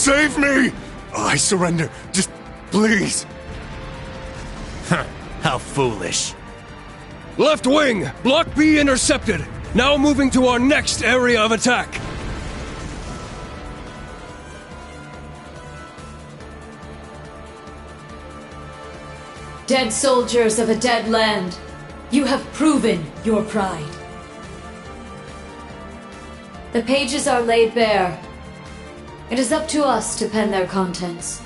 Save me! I surrender. Just please. How foolish. Left wing! Block B intercepted! Now moving to our next area of attack! Dead soldiers of a dead land, you have proven your pride. The pages are laid bare. It is up to us to pen their contents.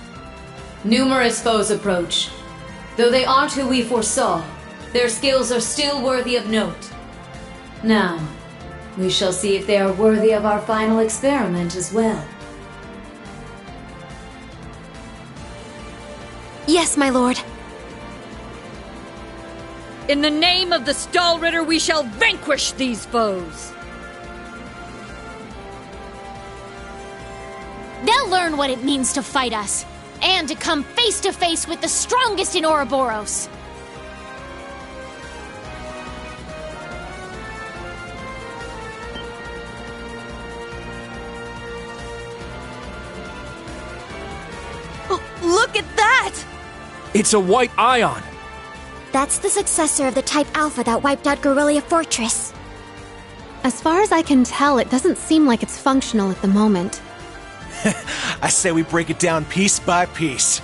Numerous foes approach. Though they aren't who we foresaw, their skills are still worthy of note. Now, we shall see if they are worthy of our final experiment as well. Yes, my lord. In the name of the Stahlritter, we shall vanquish these foes! They'll learn what it means to fight us, and to come face to face with the strongest in Ouroboros. Oh, look at that! It's a white ion! That's the successor of the Type Alpha that wiped out Guerrilla Fortress. As far as I can tell, it doesn't seem like it's functional at the moment. I say we break it down piece by piece.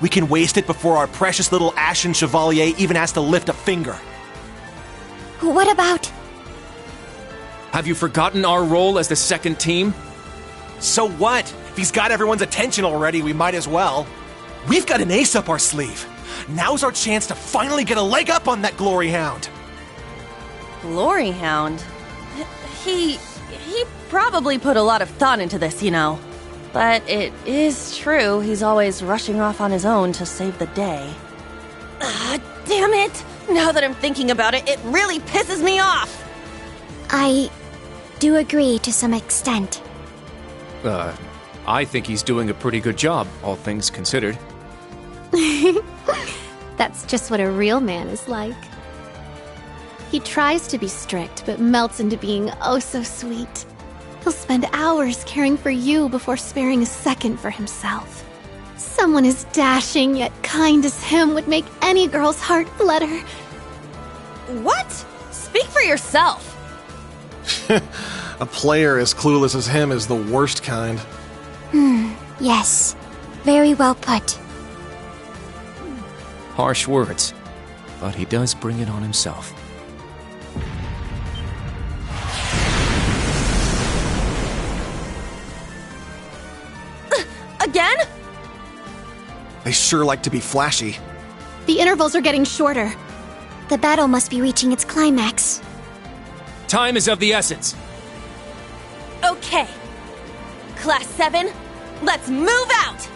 We can waste it before our precious little Ashen Chevalier even has to lift a finger. What about... Have you forgotten our role as the second team? So what? If he's got everyone's attention already, we might as well. We've got an ace up our sleeve. Now's our chance to finally get a leg up on that Glory Hound. Glory Hound? He probably put a lot of thought into this, you know. But it is true he's always rushing off on his own to save the day. Damn it! Now that I'm thinking about it, it really pisses me off! I do agree to some extent. I think he's doing a pretty good job, all things considered. That's just what a real man is like. He tries to be strict, but melts into being oh so sweet. He'll spend hours caring for you before sparing a second for himself. Someone as dashing yet kind as him would make any girl's heart flutter. What? Speak for yourself! A player as clueless as him is the worst kind. Yes. Very well put. Harsh words, but he does bring it on himself. Again? They sure like to be flashy. The intervals are getting shorter. The battle must be reaching its climax. Time is of the essence. Okay. Class 7, let's move out!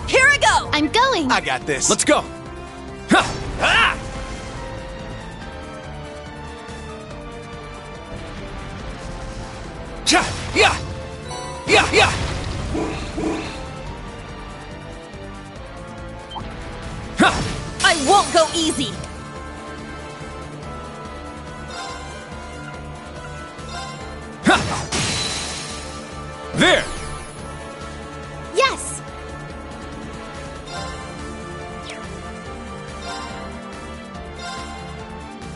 Here I go! I'm going! I got this. Let's go! I won't go easy! There! Yes!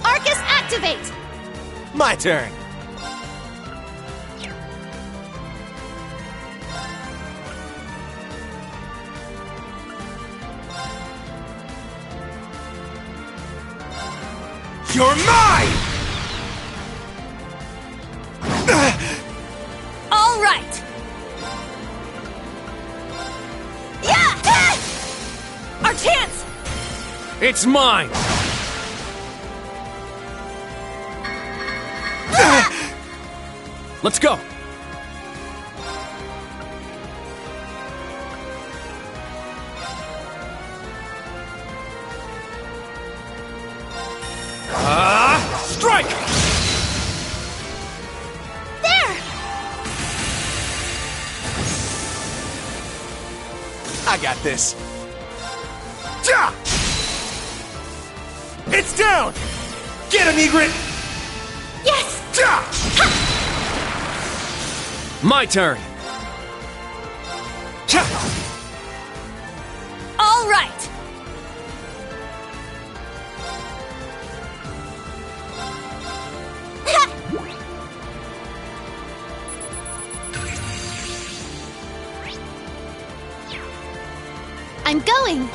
Arcus, activate! My turn. You're mine! All right! Yeah! Our chance! It's mine! Let's go! Strike! There! I got this. Ja! It's down! Get him, Egret! Yes! Ja! My turn! Ja! All right! I'm going!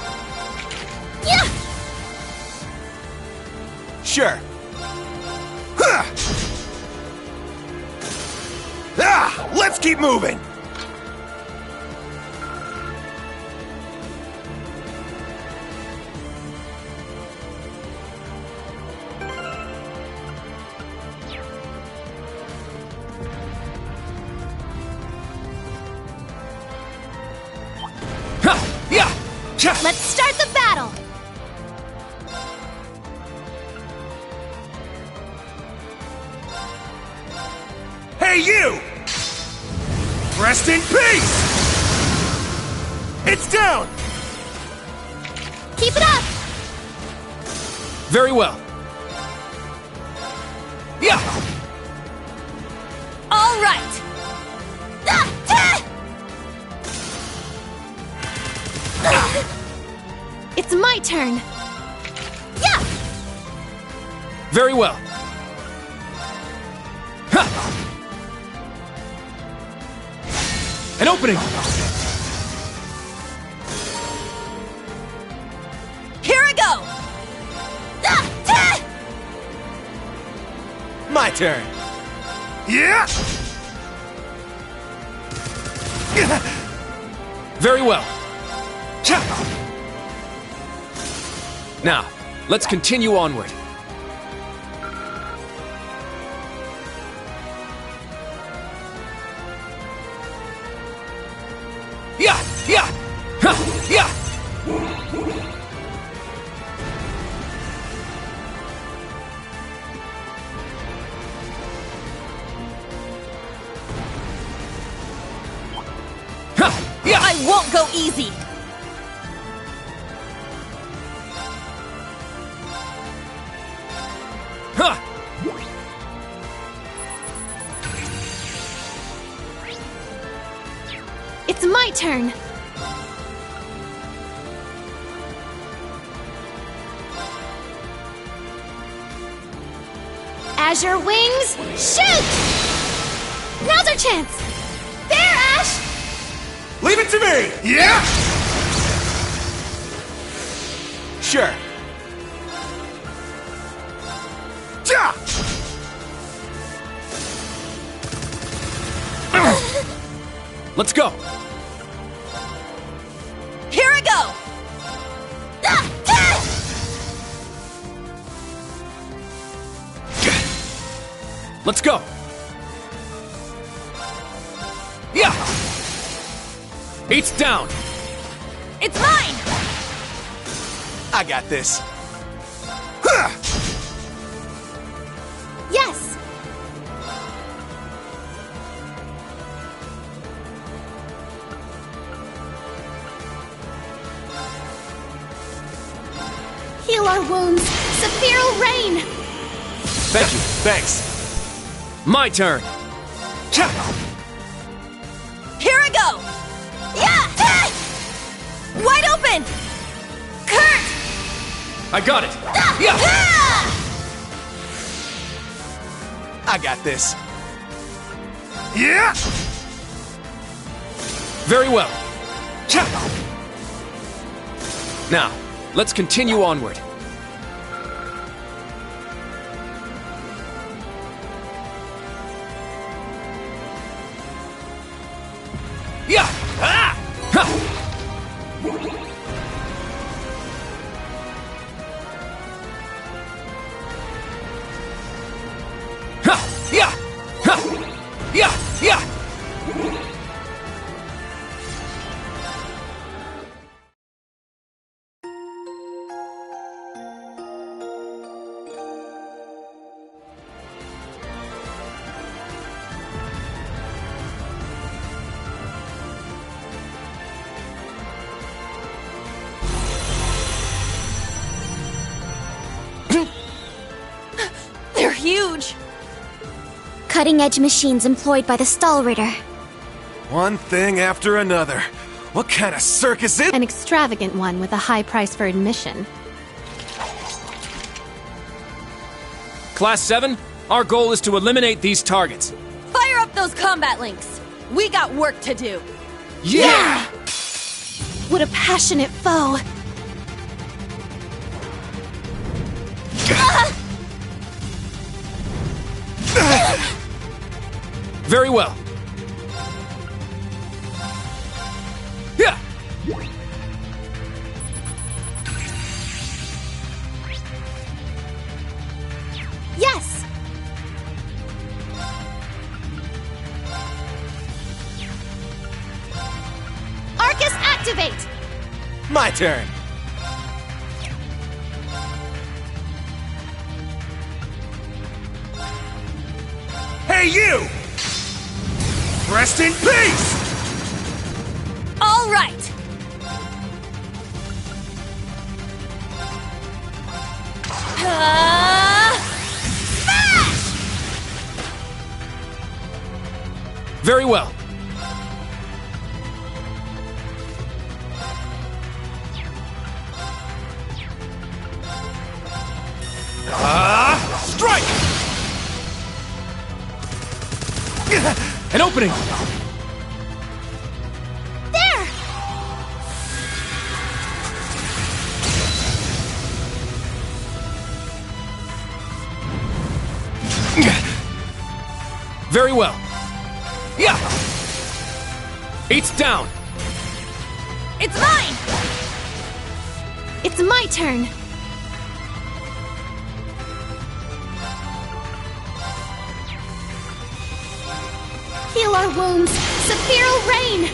Yeah! Sure. Huh! Ah! Let's keep moving! Ha! Yeah! Ja! Let's start the battle! Hey, you! Rest in peace! It's down! Keep it up! Very well. Yeah! All right! It's my turn! Yeah! Very well. Ha! An opening! Here I go! My turn. Yeah! Very well. Cha! Now, let's continue onward. Yeah! Yeah! Ha! Yeah! Ha! Yeah! I won't go easy! Ha! It's my turn! Azure Wings, shoot! Now's our chance! There, Ash! Leave it to me! Yeah! Sure. Ja! Let's go! Here I go! Let's go! Yeah! It's down! It's mine! I got this. Yes! Heal our wounds! Sephiral Rain! Thank you. Thanks. My turn! Cha! I got it! Yeah! I got this. Yeah! Very well. Cha! Now, let's continue onward. Yeah! Ah! Ha! Ha! Yeah! Ha! Yeah! Yeah! They're huge! Cutting-edge machines employed by the Stahlritter. One thing after another. What kind of circus is... An extravagant one with a high price for admission. Class 7, our goal is to eliminate these targets. Fire up those combat links! We got work to do! Yeah! What a passionate foe! Very well. Yeah! Yes! Arcus, activate! My turn. Hey, you! Rest in peace! All right! Smash! Very well. Strike! An opening! There! Very well. Yeah! Eight's down. It's mine! It's my turn! Heal our wounds! Sephiral Rain!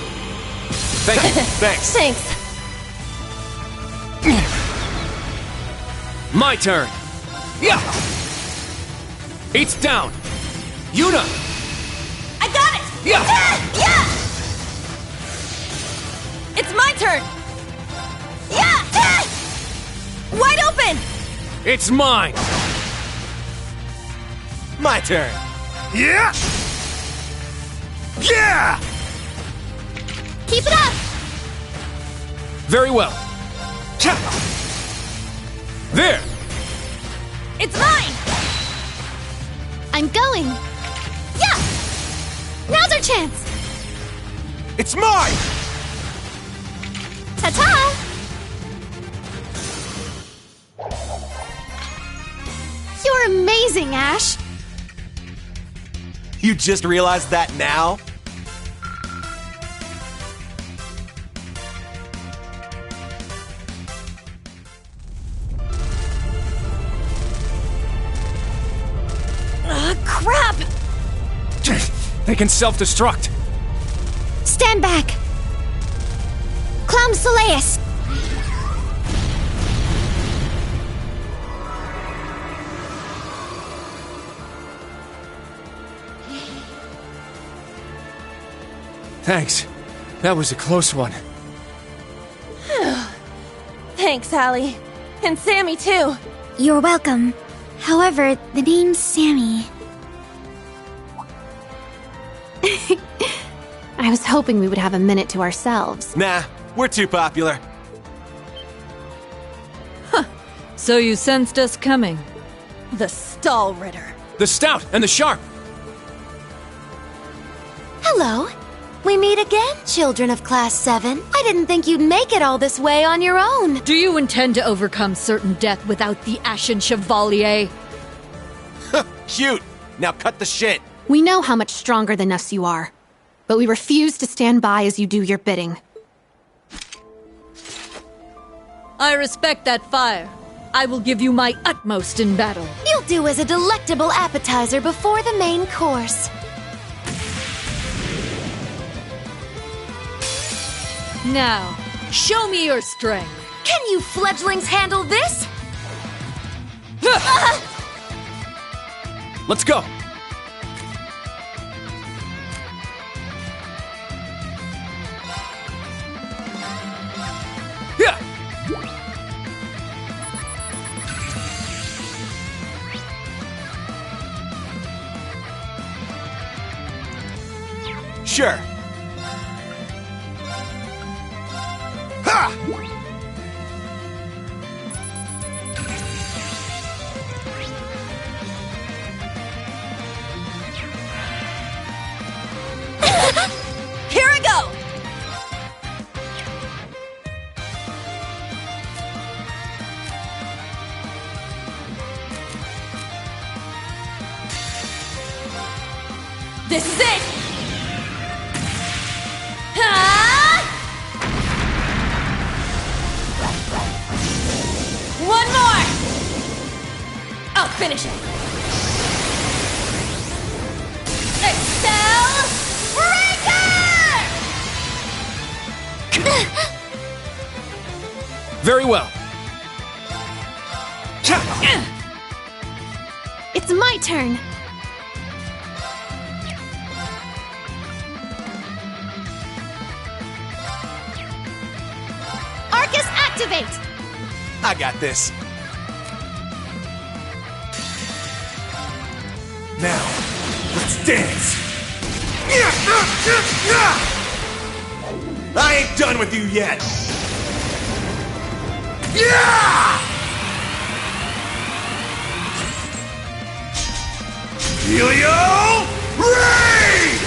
Thank you. Thanks. Thanks. My turn. Yeah! Eight's down. Yuna! I got it! Yeah! Yeah! It's my turn! Yeah! Wide open! It's mine! My turn. Yeah! Yeah! Keep it up! Very well. Cha! There! It's mine! I'm going! Yeah! Now's our chance! It's mine! Ta-ta! You're amazing, Ash! You just realized that now? Crap! They can self-destruct. Stand back! Clown Soleus! Thanks. That was a close one. Thanks, Allie. And Sammy, too. You're welcome. However, the name's Sammy. I was hoping we would have a minute to ourselves. Nah, we're too popular. So you sensed us coming. The Stahlritter. The Stout and the Sharp! Hello. We meet again, children of Class 7. I didn't think you'd make it all this way on your own. Do you intend to overcome certain death without the Ashen Chevalier? Cute! Now cut the shit! We know how much stronger than us you are, but we refuse to stand by as you do your bidding. I respect that fire. I will give you my utmost in battle. You'll do as a delectable appetizer before the main course. Now, show me your strength. Can you fledglings handle this? Let's go! Yeah! Sure. Ha! Here I go! This is it! Ah! One more! I'll finish it! Excel Breaker! Very well. It's my turn. Arcus, activate! I got this. Now, let's dance! I ain't done with you yet! Yeah! Helio Ray!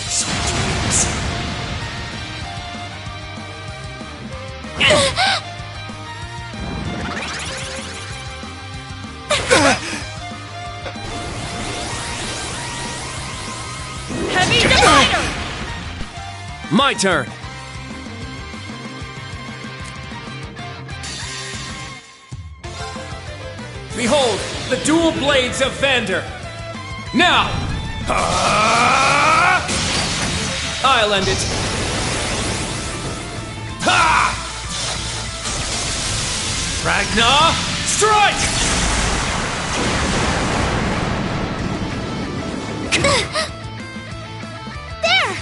Sweet dreams. Heavy Divider! My turn! Behold, the dual blades of Vander! Now! I'll end it! Ha! Ragnar, strike! There!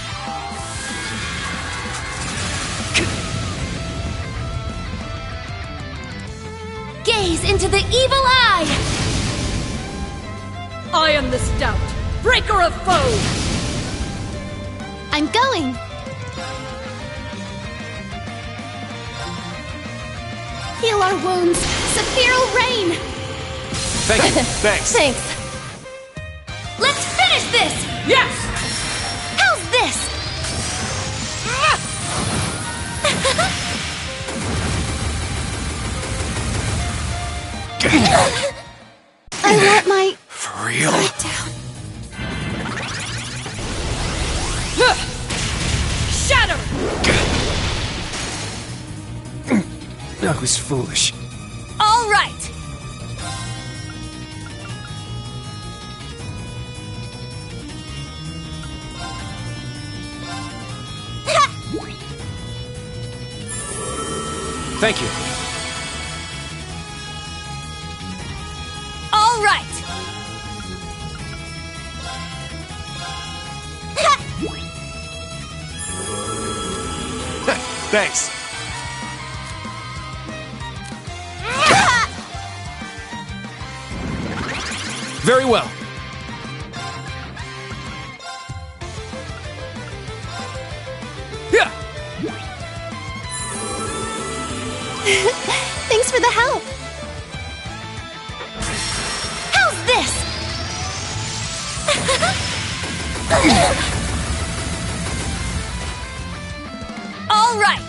Gaze into the evil eye! I am the Stout, breaker of foes! I'm going! Heal our wounds! Sephiral Rain! Thank you. Thanks. Thanks. Let's finish this! Yes! How's this? I want my For real? heart down. Shatter! I was foolish. All right! Thank you. All right! Thanks. Very well. Yeah! for the help! How's this? All right.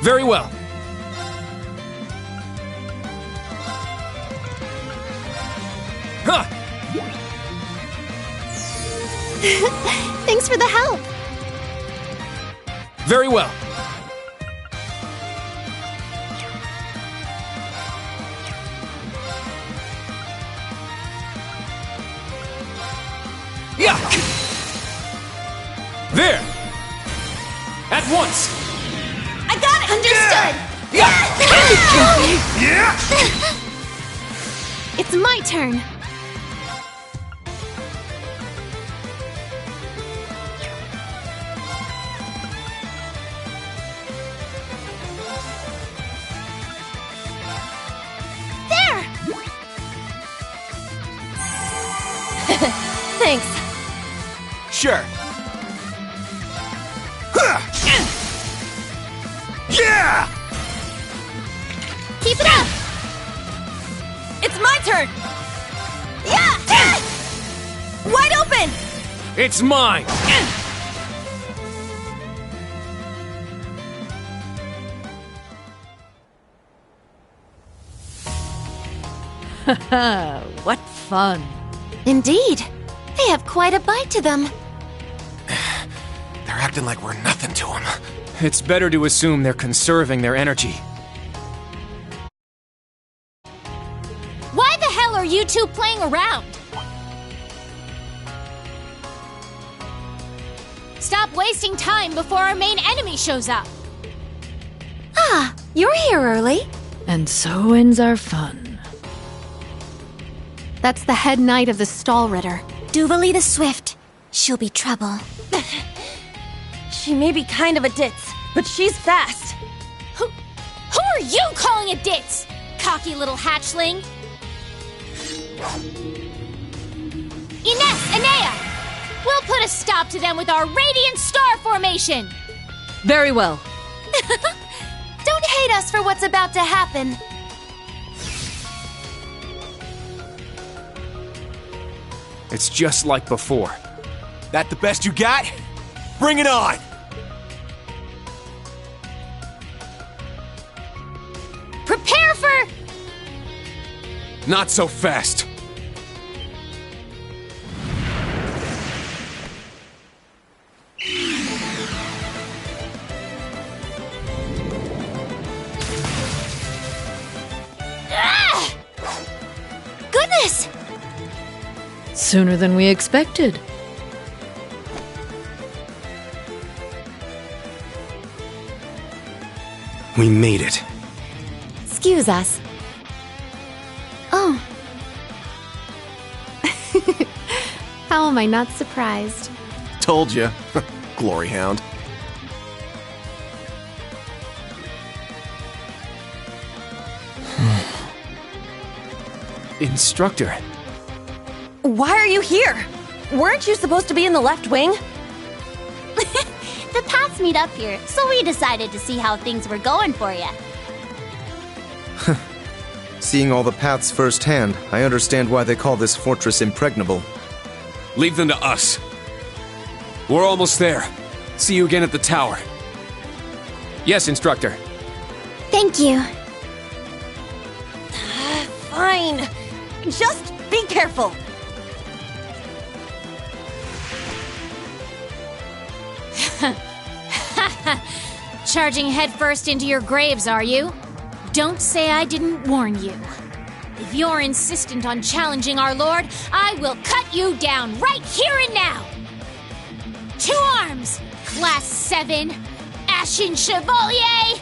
Very well. Huh! Thanks for the help! Very well. Yeah! There! At once! I got it! Understood! Yeah! It's my turn! There! Thanks. Sure. Yeah! Keep it up! It's my turn! Yeah! Wide open! It's mine! What fun. Indeed! They have quite a bite to them. They're acting like we're nothing to them. It's better to assume they're conserving their energy. Why the hell are you two playing around? Stop wasting time before our main enemy shows up. Ah, you're here early. And so ends our fun. That's the head knight of the Stahlritter. Duvalie the Swift. She'll be trouble. She may be kind of a ditz, but she's fast. Who are you calling a ditz? Cocky little hatchling. Ines, Enea! We'll put a stop to them with our Radiant Star Formation! Very well. Don't hate us for what's about to happen. It's just like before. That the best you got? Bring it on! Prepare for... Not so fast. Goodness! Sooner than we expected. We made it. Excuse us. Oh. How am I not surprised? Told you. Glory Hound. Instructor. Why are you here? Weren't you supposed to be in the left wing? The paths meet up here, so we decided to see how things were going for you. Seeing all the paths firsthand, I understand why they call this fortress impregnable. Leave them to us. We're almost there. See you again at the tower. Yes, Instructor. Thank you. Fine. Just be careful. Charging headfirst into your graves, are you? Don't say I didn't warn you. If you're insistent on challenging our lord, I will cut you down right here and now! 2 arms! Class 7! Ashen Chevalier!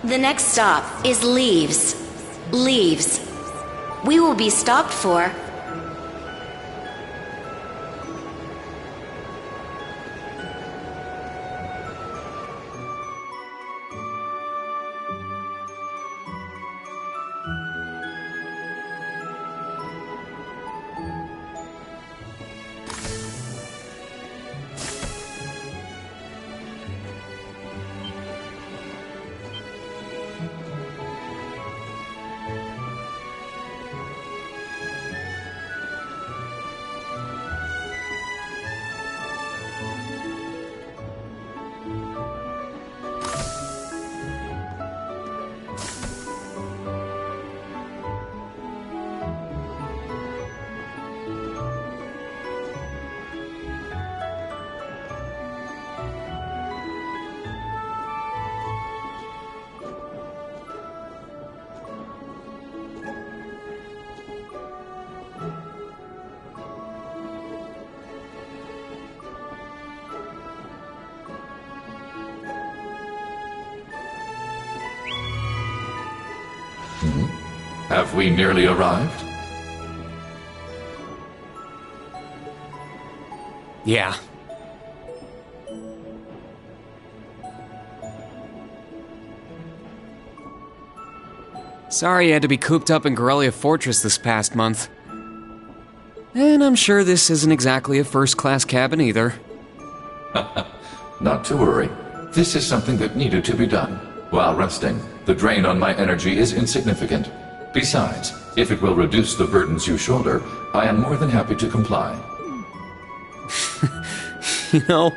The next stop is Leaves. Leaves. We will be stopped for... Have we nearly arrived? Yeah. Sorry you had to be cooped up in Corellia Fortress this past month. And I'm sure this isn't exactly a first-class cabin either. Not to worry. This is something that needed to be done. While resting, the drain on my energy is insignificant. Besides, if it will reduce the burdens you shoulder, I am more than happy to comply. You know,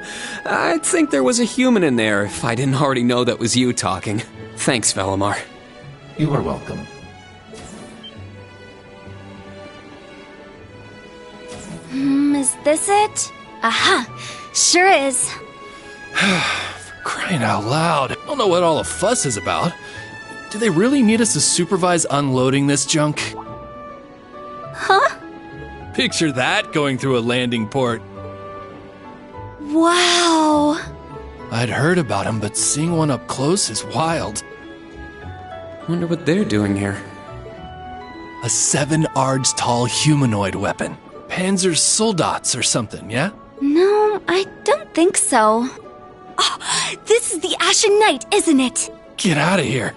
I'd think there was a human in there if I didn't already know that was you talking. Thanks, Velimar. You are welcome. Is this it? Aha! Sure is. Crying out loud. I don't know what all the fuss is about. Do they really need us to supervise unloading this junk? Huh? Picture that going through a landing port. Wow! I'd heard about them, but seeing one up close is wild. Wonder what they're doing here. A 7 ards tall humanoid weapon. Panzer Soldats or something, yeah? No, I don't think so. Oh, this is the Ashen Knight, isn't it? Get out of here.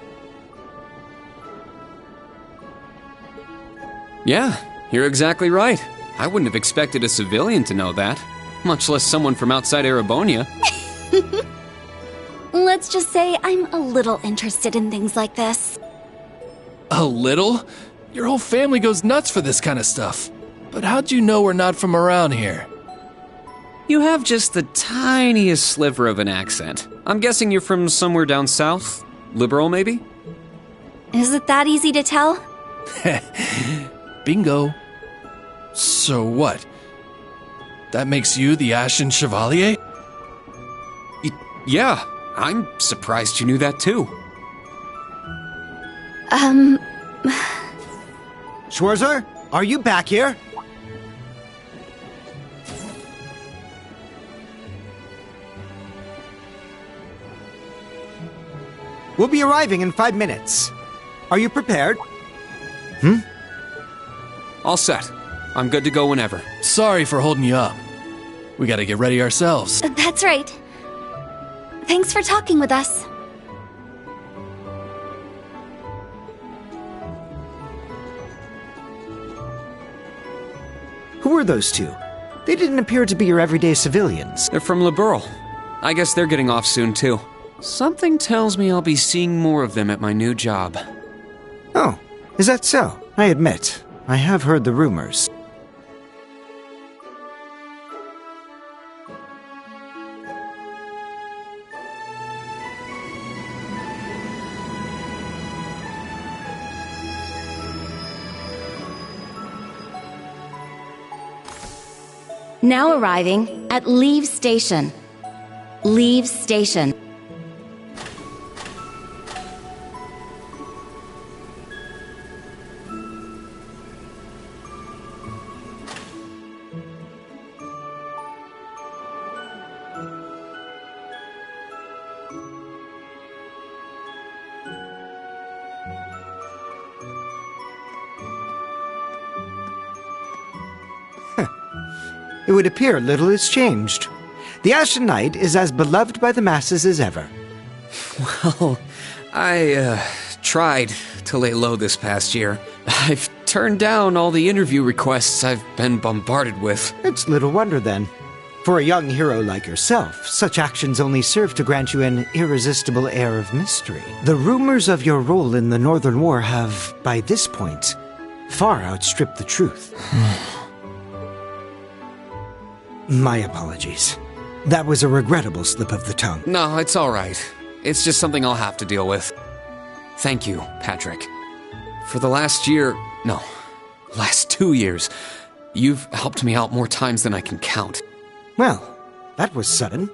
Yeah, you're exactly right. I wouldn't have expected a civilian to know that, much less someone from outside Erebonia. Let's just say I'm a little interested in things like this. A little? Your whole family goes nuts for this kind of stuff. But how'd you know we're not from around here? You have just the tiniest sliver of an accent. I'm guessing you're from somewhere down south? Liberal, maybe? Is it that easy to tell? Bingo. So what? That makes you the Ashen Chevalier? Yeah, I'm surprised you knew that too. Schwarzer, are you back here? We'll be arriving in 5 minutes. Are you prepared? All set. I'm good to go whenever. Sorry for holding you up. We gotta get ready ourselves. That's right. Thanks for talking with us. Who are those two? They didn't appear to be your everyday civilians. They're from Liberal. I guess they're getting off soon too. Something tells me I'll be seeing more of them at my new job. Oh, is that so? I admit, I have heard the rumors. Now arriving at Leave Station. Leave Station. it would appear little has changed. The Ashen Knight is as beloved by the masses as ever. Well, I tried to lay low this past year. I've turned down all the interview requests I've been bombarded with. It's little wonder then. For a young hero like yourself, such actions only serve to grant you an irresistible air of mystery. The rumors of your role in the Northern War have, by this point, far outstripped the truth. My apologies. That was a regrettable slip of the tongue. No, it's all right. It's just something I'll have to deal with. Thank you, Patrick. For the last 2 years, you've helped me out more times than I can count. Well, that was sudden.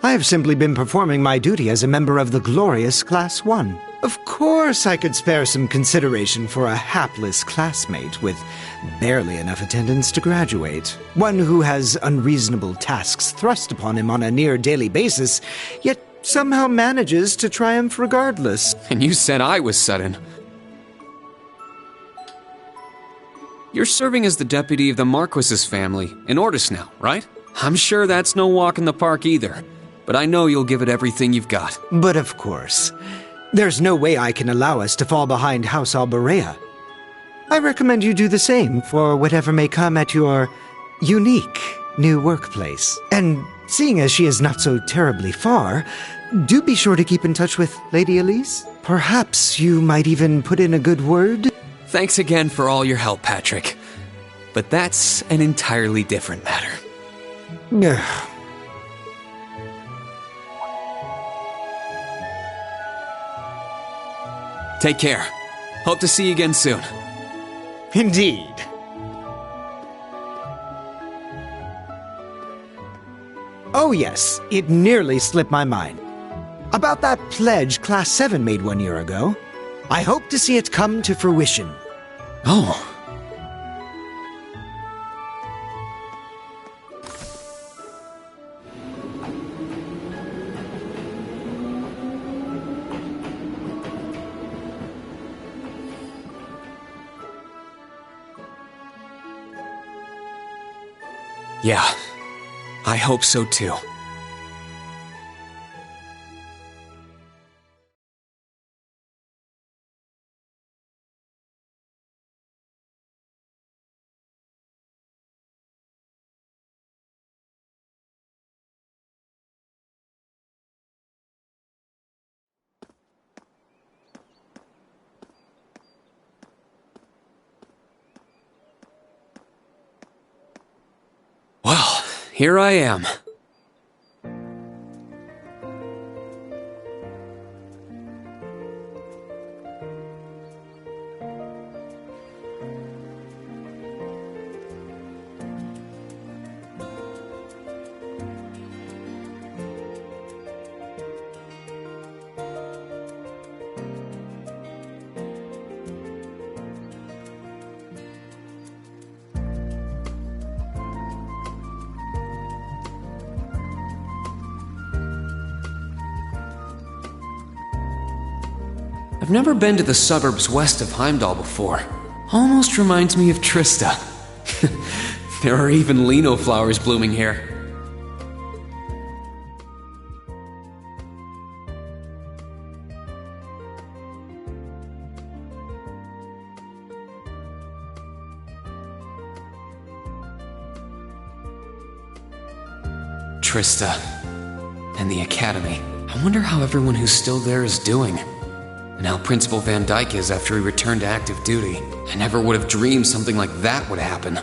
I have simply been performing my duty as a member of the glorious Class 1. Of course I could spare some consideration for a hapless classmate with barely enough attendance to graduate. One who has unreasonable tasks thrust upon him on a near-daily basis, yet somehow manages to triumph regardless. And you said I was sudden. You're serving as the deputy of the Marquis's family in Ordis now, right? I'm sure that's no walk in the park either, but I know you'll give it everything you've got. But of course. There's no way I can allow us to fall behind House Alberea. I recommend you do the same for whatever may come at your unique new workplace. And seeing as she is not so terribly far, do be sure to keep in touch with Lady Elise. Perhaps you might even put in a good word. Thanks again for all your help, Patrick. But that's an entirely different matter. Take care. Hope to see you again soon. Indeed. Oh yes, it nearly slipped my mind. About that pledge Class 7 made 1 year ago. I hope to see it come to fruition. Oh. Yeah, I hope so too. Well, here I am. I've never been to the suburbs west of Heimdall before. Almost reminds me of Trista. There are even lino flowers blooming here. Trista. And the Academy. I wonder how everyone who's still there is doing. And how Principal Van Dyke is after he returned to active duty. I never would have dreamed something like that would happen.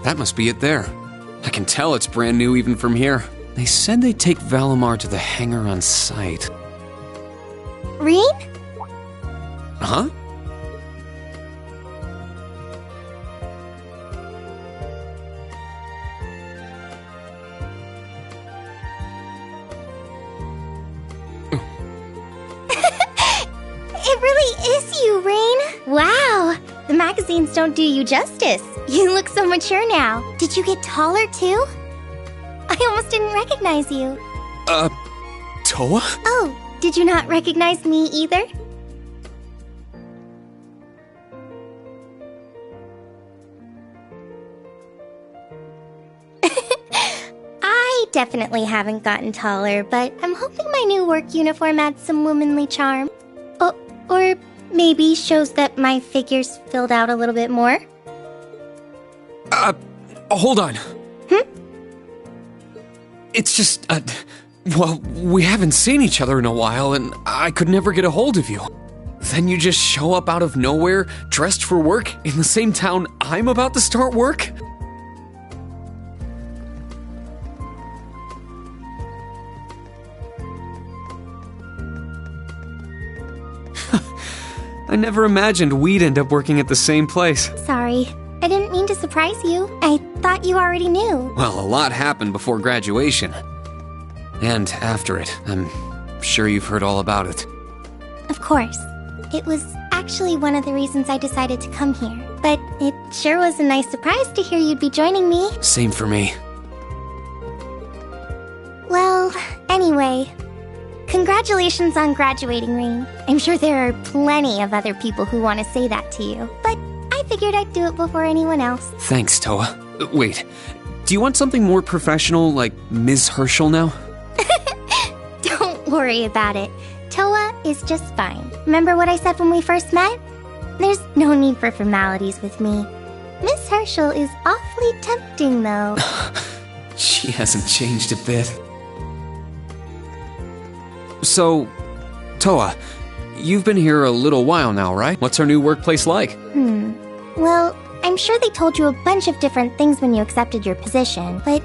That must be it there. I can tell it's brand new even from here. They said they'd take Valimar to the hangar on site. Rean? Huh? It really is you, Rain. Wow, the magazines don't do you justice. You look so mature now. Did you get taller too? I almost didn't recognize you. Toa? Oh, did you not recognize me either? I definitely haven't gotten taller, but I'm hoping my new work uniform adds some womanly charm. Or maybe shows that my figure's filled out a little bit more. Hold on. It's just, well, we haven't seen each other in a while, and I could never get a hold of you. Then you just show up out of nowhere, dressed for work, in the same town I'm about to start work? I never imagined we'd end up working at the same place. Sorry, I didn't mean to surprise you. I thought you already knew. Well, a lot happened before graduation. And after it. I'm sure you've heard all about it. Of course. It was actually one of the reasons I decided to come here. But it sure was a nice surprise to hear you'd be joining me. Same for me. Well, anyway, congratulations on graduating, Rain. I'm sure there are plenty of other people who want to say that to you, but I figured I'd do it before anyone else. Thanks, Toa. Wait, do you want something more professional, like Ms. Herschel now? Don't worry about it. Toa is just fine. Remember what I said when we first met? There's no need for formalities with me. Miss Herschel is awfully tempting, though. She hasn't changed a bit. So, Toa, you've been here a little while now, right? What's our new workplace like? Well, I'm sure they told you a bunch of different things when you accepted your position, but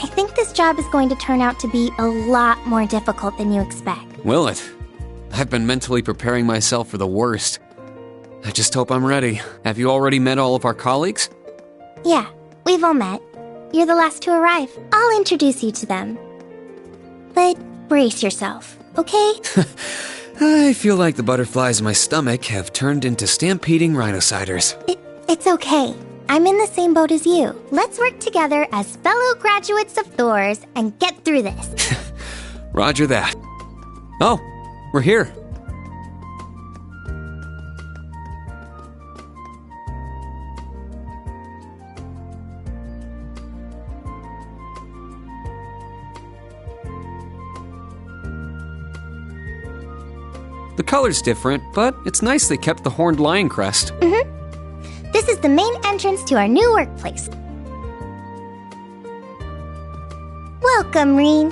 I think this job is going to turn out to be a lot more difficult than you expect. Will it? I've been mentally preparing myself for the worst. I just hope I'm ready. Have you already met all of our colleagues? Yeah, we've all met. You're the last to arrive. I'll introduce you to them. But brace yourself, okay? I feel like the butterflies in my stomach have turned into stampeding rhinociders. It's okay. I'm in the same boat as you. Let's work together as fellow graduates of Thors and get through this. Roger that. Oh, we're here. The color's different, but it's nice they kept the horned lion crest. This is the main entrance to our new workplace. Welcome, Reen,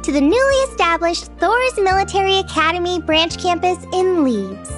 to the newly established Thors Military Academy branch campus in Leeds.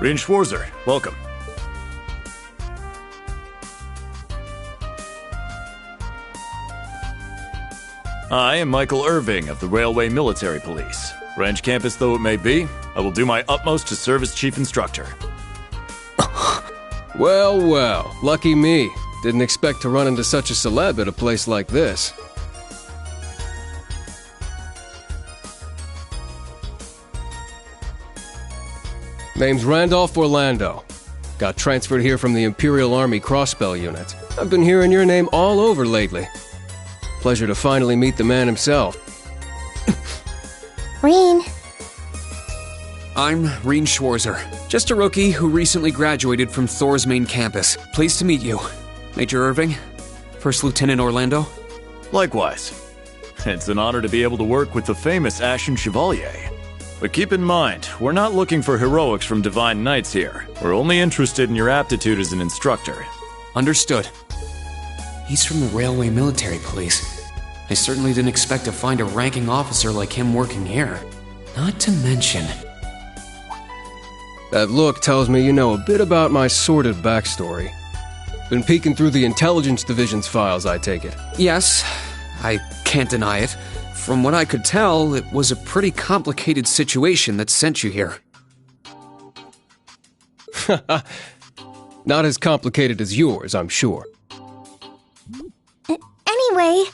Reen Schwarzer, welcome. I am Michael Irving of the Railway Military Police. Branch campus though it may be, I will do my utmost to serve as chief instructor. Well, well, lucky me. Didn't expect to run into such a celeb at a place like this. Name's Randolph Orlando. Got transferred here from the Imperial Army Crossbell Unit. I've been hearing your name all over lately. Pleasure to finally meet the man himself. Reen. I'm Reen Schwarzer, just a rookie who recently graduated from Thors main campus. Pleased to meet you. Major Irving, First Lieutenant Orlando. Likewise. It's an honor to be able to work with the famous Ashen Chevalier. But keep in mind, we're not looking for heroics from Divine Knights here. We're only interested in your aptitude as an instructor. Understood. He's from the Railway Military Police. I certainly didn't expect to find a ranking officer like him working here. Not to mention... That look tells me you know a bit about my sordid backstory. Been peeking through the Intelligence Division's files, I take it. Yes, I can't deny it. From what I could tell, it was a pretty complicated situation that sent you here. Not as complicated as yours, I'm sure. Anyway,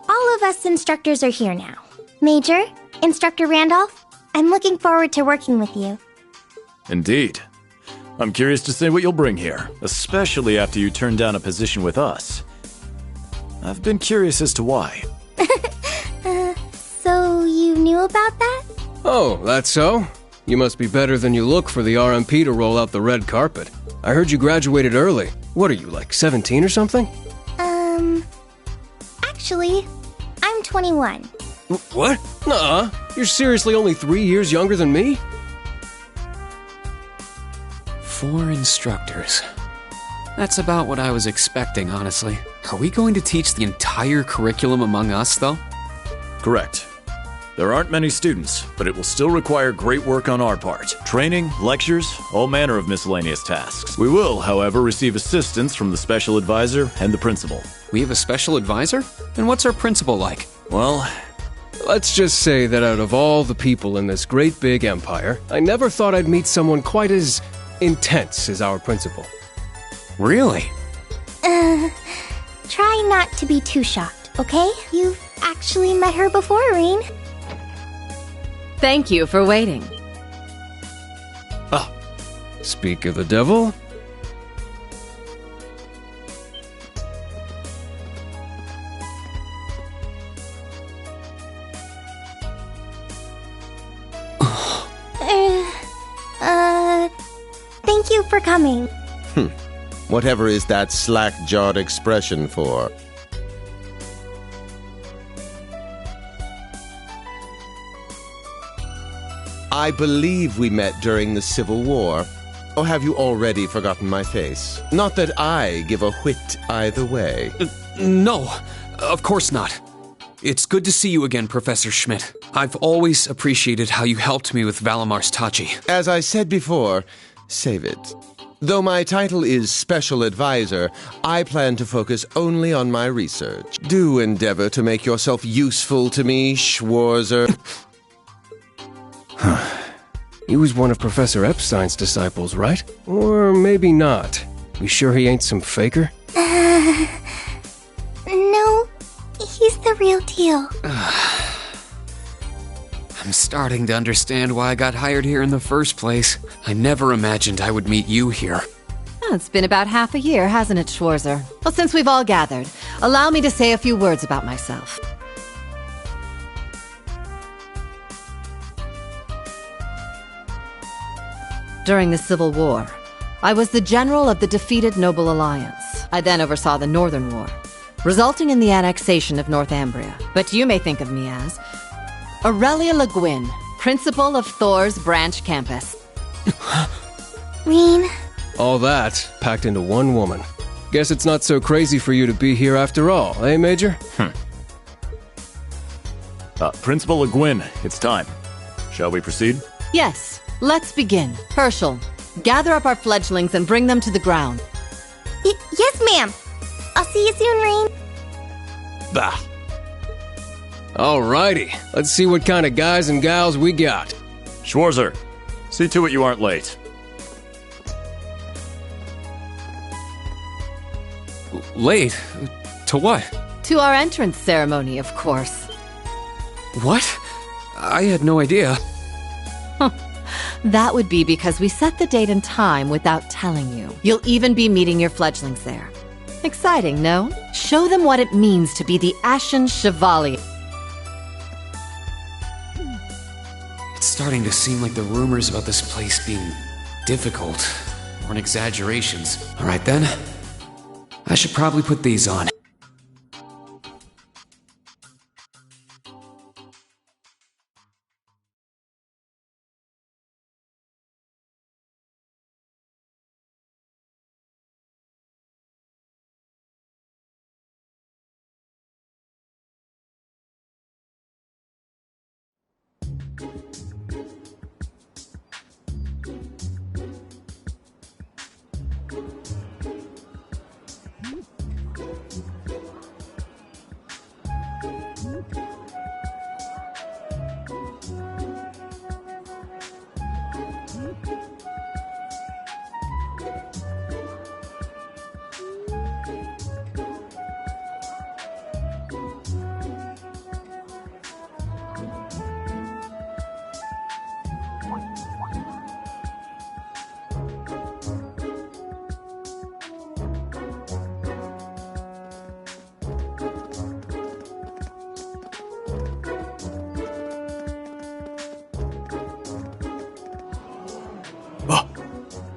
all of us instructors are here now. Major, Instructor Randolph, I'm looking forward to working with you. Indeed. I'm curious to see what you'll bring here, especially after you turn down a position with us. I've been curious as to why. So you knew about that? Oh, that's so? You must be better than you look for the RMP to roll out the red carpet. I heard you graduated early. What are you, like 17 or something? Actually, I'm 21. What? Nuh-uh. You're seriously only 3 years younger than me? 4 instructors. That's about what I was expecting, honestly. Are we going to teach the entire curriculum among us, though? Correct. There aren't many students, but it will still require great work on our part. Training, lectures, all manner of miscellaneous tasks. We will, however, receive assistance from the special advisor and the principal. We have a special advisor? And what's our principal like? Well, let's just say that out of all the people in this great big empire, I never thought I'd meet someone quite as intense as our principal. Really? Try not to be too shocked, okay? You've actually met her before, Rean. Thank you for waiting. Ah, speak of the devil. Thank you for coming. Whatever is that slack-jawed expression for? I believe we met during the Civil War. Or have you already forgotten my face? Not that I give a whit either way. No, of course not. It's good to see you again, Professor Schmidt. I've always appreciated how you helped me with Valamar's Tachi. As I said before, save it. Though my title is Special Advisor, I plan to focus only on my research. Do endeavor to make yourself useful to me, Schwarzer. He was one of Professor Epstein's disciples, right? Or maybe not. You sure he ain't some faker? No, he's the real deal. I'm starting to understand why I got hired here in the first place. I never imagined I would meet you here. Oh, it's been about half a year, hasn't it, Schwarzer? Well, since we've all gathered, allow me to say a few words about myself. During the Civil War, I was the general of the defeated Noble Alliance. I then oversaw the Northern War, resulting in the annexation of Northumbria. But you may think of me as Aurelia Le Guin, principal of Thor's branch campus. Rean. All that packed into one woman. Guess it's not so crazy for you to be here after all, eh, Major? Principal Le Guin, it's time. Shall we proceed? Yes, let's begin. Herschel, gather up our fledglings and bring them to the ground. Yes, ma'am. I'll see you soon, Rean. Bah. Alrighty, let's see what kind of guys and gals we got. Schwarzer, see to it you aren't late. Late? To what? To our entrance ceremony, of course. What? I had no idea. That would be because we set the date and time without telling you. You'll even be meeting your fledglings there. Exciting, no? Show them what it means to be the Ashen Chevalier. It's starting to seem like the rumors about this place being difficult weren't exaggerations. All right then, I should probably put these on.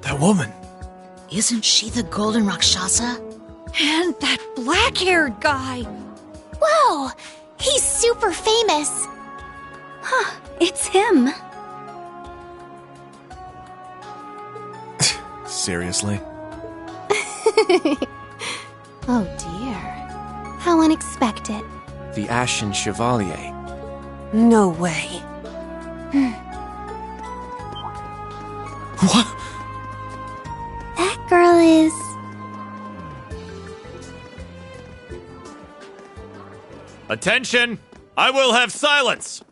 That woman. Isn't she the Golden Rakshasa? And that black-haired guy! Whoa! He's super famous! Huh, it's him. Seriously? Oh dear. How unexpected. The Ashen Chevalier. No way. What? That girl is... Attention! I will have silence!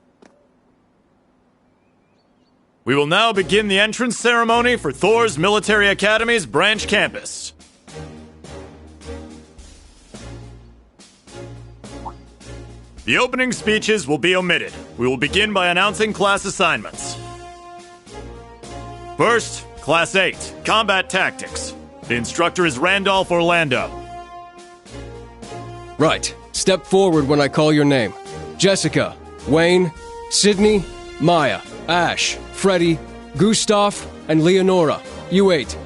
We will now begin the entrance ceremony for Thor's Military Academy's branch campus. The opening speeches will be omitted. We will begin by announcing class assignments. First, Class 8, Combat Tactics. The instructor is Randolph Orlando. Right. Step forward when I call your name. Jessica, Wayne, Sydney, Maya, Ash, Freddy, Gustav, and Leonora. You 8.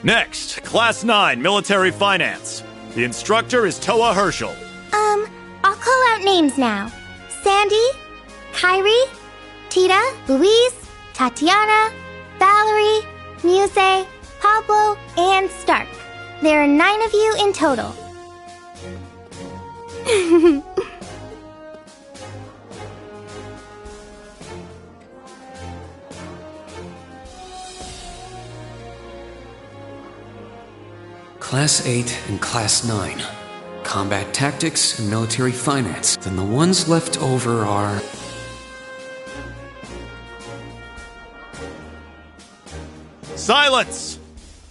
Next, Class 9, Military Finance. The instructor is Toa Herschel. I'll call out names now. Sandy, Kyrie, Tita, Louise, Tatiana, Valerie, Muse, Pablo, and Stark. There are 9 of you in total. Class 8 and Class 9. Combat Tactics and Military Finance. Then the ones left over are... Silence!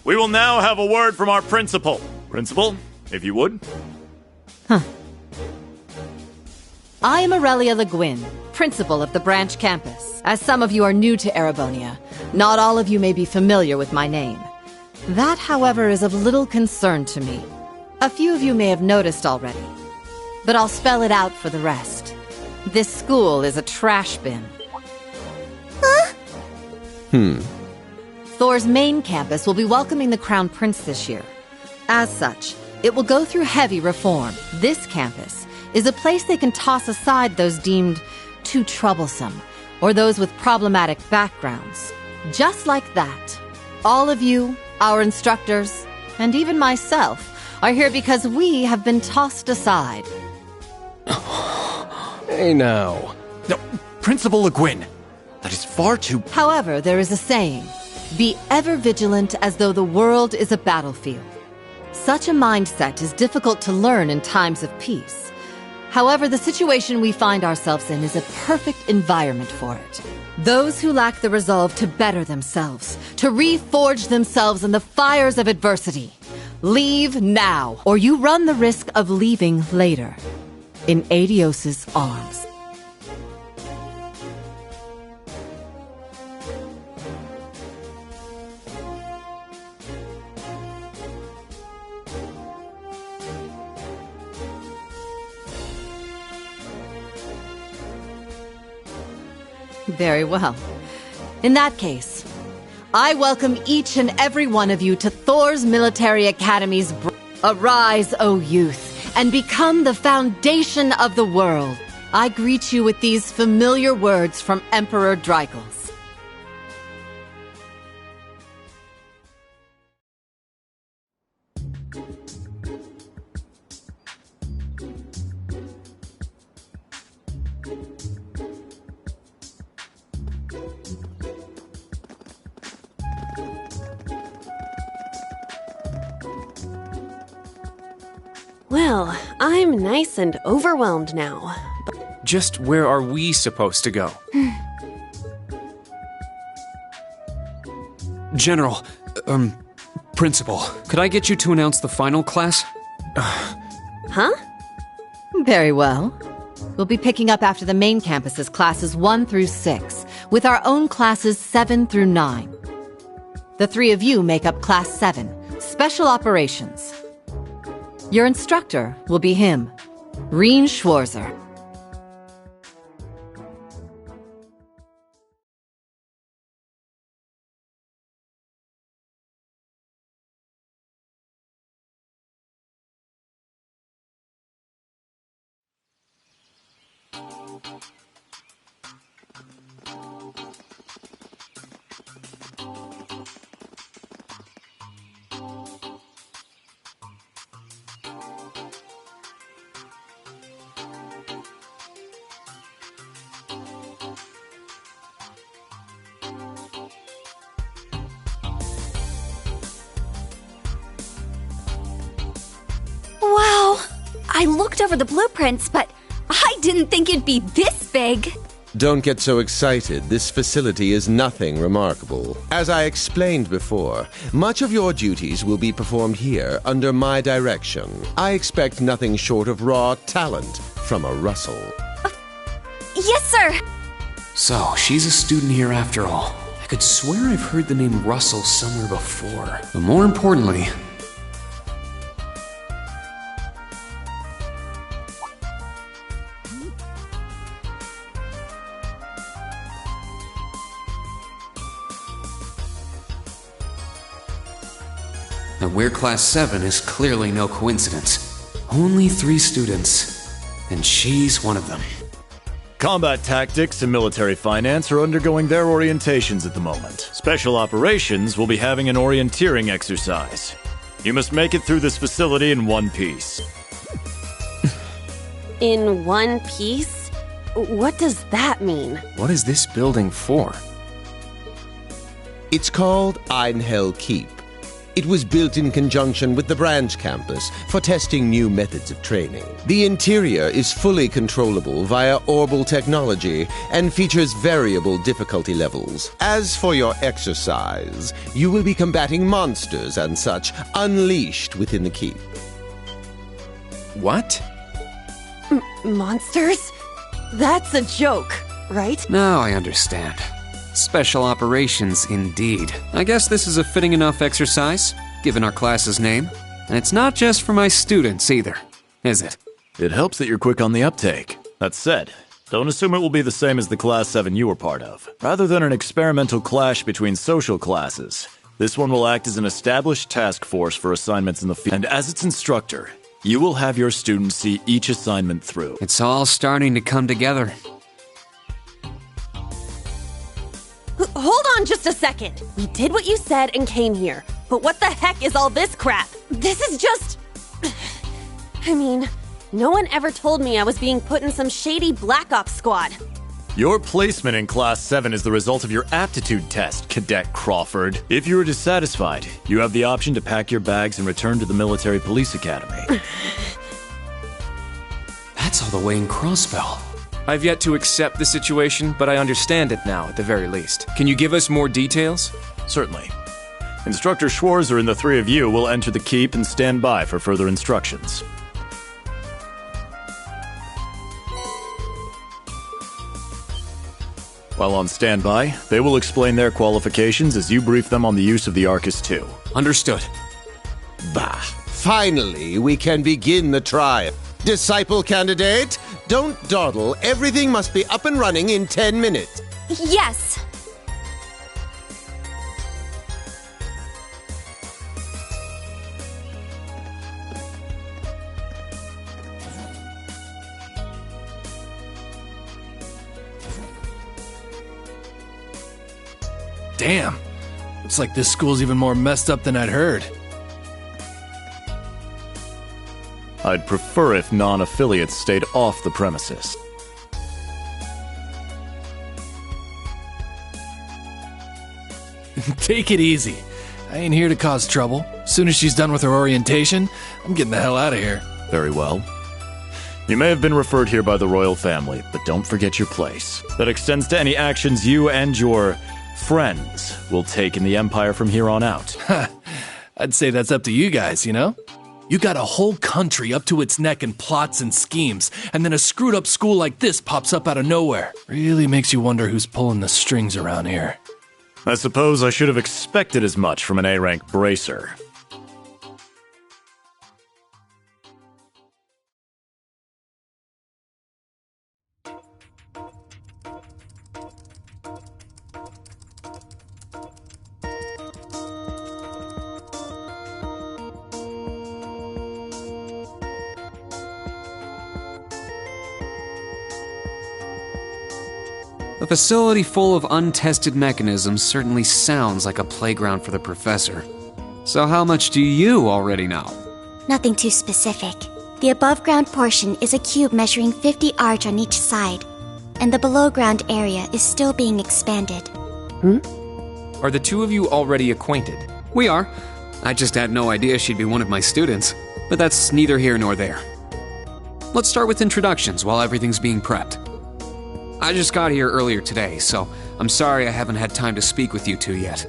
We will now have a word from our principal. Principal, if you would. I am Aurelia Le Guin, principal of the branch campus. As some of you are new to Erebonia, not all of you may be familiar with my name. That, however, is of little concern to me. A few of you may have noticed already, but I'll spell it out for the rest. This school is a trash bin. Thor's main campus will be welcoming the Crown Prince this year. As such, it will go through heavy reform. This campus is a place they can toss aside those deemed too troublesome, or those with problematic backgrounds. Just like that, all of you, our instructors, and even myself, are here because we have been tossed aside. Hey now. No, Principal Le Guin. That is far too... However, there is a saying, be ever vigilant as though the world is a battlefield. Such a mindset is difficult to learn in times of peace. However, the situation we find ourselves in is a perfect environment for it. Those who lack the resolve to better themselves, to reforge themselves in the fires of adversity, leave now, or you run the risk of leaving later. In Aidios's arms. Very well. In that case, I welcome each and every one of you to Thor's Military Academy's Arise, O youth, and become the foundation of the world. I greet you with these familiar words from Emperor Drycles. Well, I'm nice and overwhelmed now. Just where are we supposed to go? General, Principal, could I get you to announce the final class? Huh? Very well. We'll be picking up after the main campus's classes 1 through 6, with our own classes 7 through 9. The 3 of you make up Class 7, Special Operations. Your instructor will be him, Reen Schwarzer. Wow! I looked over the blueprints, but I didn't think it'd be this big. Don't get so excited. This facility is nothing remarkable. As I explained before, much of your duties will be performed here under my direction. I expect nothing short of raw talent from a Russell. Yes, sir! So, she's a student here after all. I could swear I've heard the name Russell somewhere before. But more importantly, that we're Class 7 is clearly no coincidence. Only 3 students, and she's one of them. Combat tactics and military finance are undergoing their orientations at the moment. Special operations will be having an orienteering exercise. You must make it through this facility in one piece. In one piece? What does that mean? What is this building for? It's called Einhell Keep. It was built in conjunction with the branch campus for testing new methods of training. The interior is fully controllable via Orbal technology and features variable difficulty levels. As for your exercise, you will be combating monsters and such unleashed within the keep. What? Monsters? That's a joke, right? Now I understand. Special operations, indeed. I guess this is a fitting enough exercise, given our class's name. And it's not just for my students either, is it? It helps that you're quick on the uptake. That said, don't assume it will be the same as the Class 7 you were part of. Rather than an experimental clash between social classes, this one will act as an established task force for assignments in the field. And as its instructor, you will have your students see each assignment through. It's all starting to come together. Hold on just a second. We did what you said and came here. But what the heck is all this crap? This is just... I mean, no one ever told me I was being put in some shady Black Ops squad. Your placement in Class 7 is the result of your aptitude test, Cadet Crawford. If you are dissatisfied, you have the option to pack your bags and return to the Military Police Academy. That's all the way in Crossbell. I've yet to accept the situation, but I understand it now, at the very least. Can you give us more details? Certainly. Instructor Schwarzer and the 3 of you will enter the keep and stand by for further instructions. While on standby, they will explain their qualifications as you brief them on the use of the Arcus II. Understood. Bah! Finally, we can begin the trial. Disciple candidate, don't dawdle. Everything must be up and running in 10 minutes. Yes. Damn. Looks like this school's even more messed up than I'd heard. I'd prefer if non-affiliates stayed off the premises. Take it easy. I ain't here to cause trouble. As soon as she's done with her orientation, I'm getting the hell out of here. Very well. You may have been referred here by the royal family, but don't forget your place. That extends to any actions you and your friends will take in the Empire from here on out. I'd say that's up to you guys, you know? You got a whole country up to its neck in plots and schemes, and then a screwed up school like this pops up out of nowhere. Really makes you wonder who's pulling the strings around here. I suppose I should have expected as much from an A-rank bracer. A facility full of untested mechanisms certainly sounds like a playground for the professor. So how much do you already know? Nothing too specific. The above-ground portion is a cube measuring 50 arch on each side, and the below-ground area is still being expanded. Are the two of you already acquainted? We are. I just had no idea she'd be one of my students, but that's neither here nor there. Let's start with introductions while everything's being prepped. I just got here earlier today, so I'm sorry I haven't had time to speak with you two yet.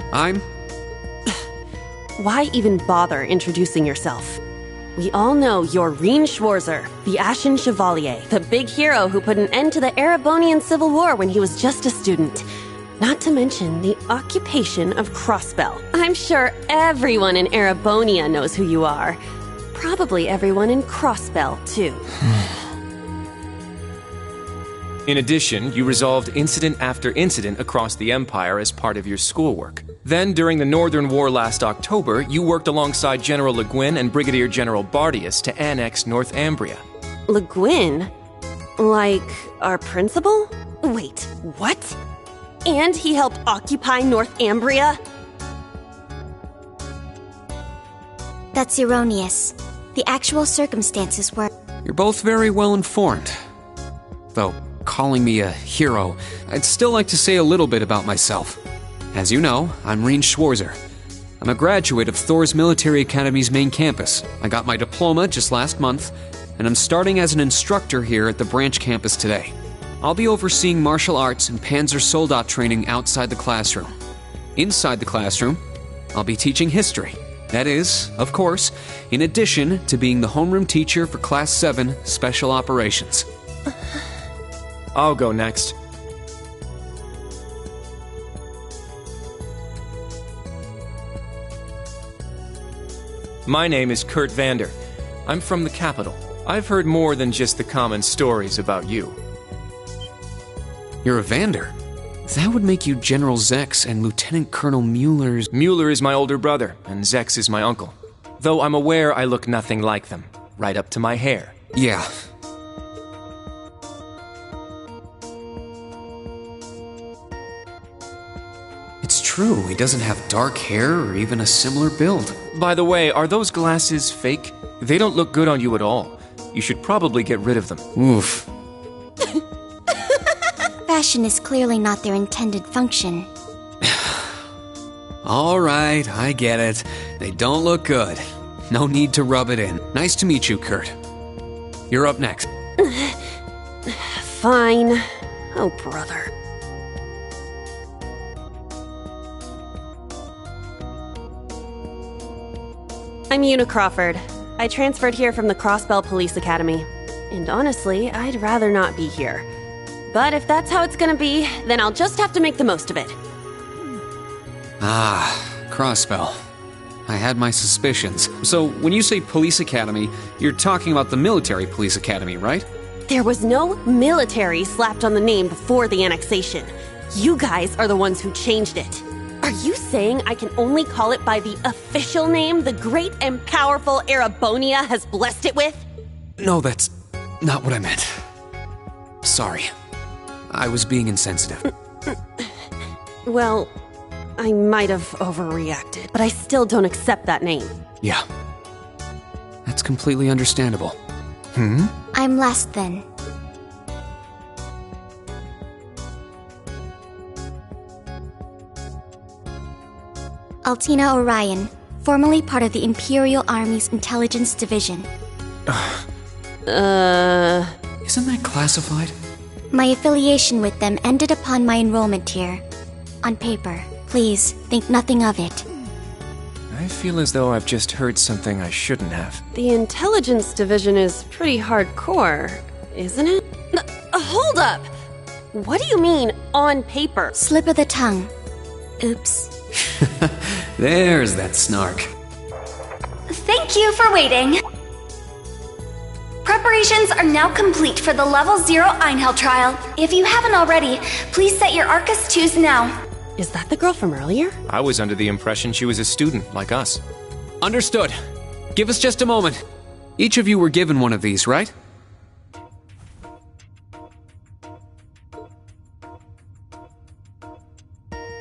Why even bother introducing yourself? We all know you're Rien Schwarzer, the Ashen Chevalier, the big hero who put an end to the Erebonian Civil War when he was just a student. Not to mention the occupation of Crossbell. I'm sure everyone in Erebonia knows who you are. Probably everyone in Crossbell, too. In addition, you resolved incident after incident across the Empire as part of your schoolwork. Then, during the Northern War last October, you worked alongside General Le Guin and Brigadier General Bardius to annex Northumbria. Le Guin? Like, our principal? Wait, what? And he helped occupy Northumbria? That's erroneous. The actual circumstances were... You're both very well informed. Though, calling me a hero, I'd still like to say a little bit about myself. As you know, I'm Rien Schwarzer. I'm a graduate of Thor's Military Academy's main campus. I got my diploma just last month, and I'm starting as an instructor here at the branch campus today. I'll be overseeing martial arts and Panzer Soldat training outside the classroom. Inside the classroom, I'll be teaching history. That is, of course, in addition to being the homeroom teacher for Class 7 Special Operations. I'll go next. My name is Kurt Vander. I'm from the capital. I've heard more than just the common stories about you. You're a Vander? That would make you General Zex and Lieutenant Colonel Mueller's... Mueller is my older brother, and Zex is my uncle. Though I'm aware I look nothing like them, right up to my hair. Yeah. It's true, he doesn't have dark hair or even a similar build. By the way, are those glasses fake? They don't look good on you at all. You should probably get rid of them. Oof. Fashion is clearly not their intended function. Alright, I get it. They don't look good. No need to rub it in. Nice to meet you, Kurt. You're up next. Fine. Oh, brother. I'm Una Crawford. I transferred here from the Crossbell Police Academy. And honestly, I'd rather not be here. But if that's how it's gonna be, then I'll just have to make the most of it. Ah, Crossbell. I had my suspicions. So, when you say police academy, you're talking about the military police academy, right? There was no military slapped on the name before the annexation. You guys are the ones who changed it. Are you saying I can only call it by the official name the great and powerful Erebonia has blessed it with? No, that's not what I meant. Sorry. I was being insensitive. Well, I might have overreacted, but I still don't accept that name. Yeah. That's completely understandable. I'm last then. Altina Orion, formerly part of the Imperial Army's Intelligence Division. Isn't that classified? My affiliation with them ended upon my enrollment here. On paper. Please, think nothing of it. I feel as though I've just heard something I shouldn't have. The intelligence division is pretty hardcore, isn't it? Hold up! What do you mean, on paper? Slip of the tongue. Oops. There's that snark. Thank you for waiting. Preparations are now complete for the Level 0 Einhell trial. If you haven't already, please set your Arcus 2s now. Is that the girl from earlier? I was under the impression she was a student, like us. Understood. Give us just a moment. Each of you were given one of these, right?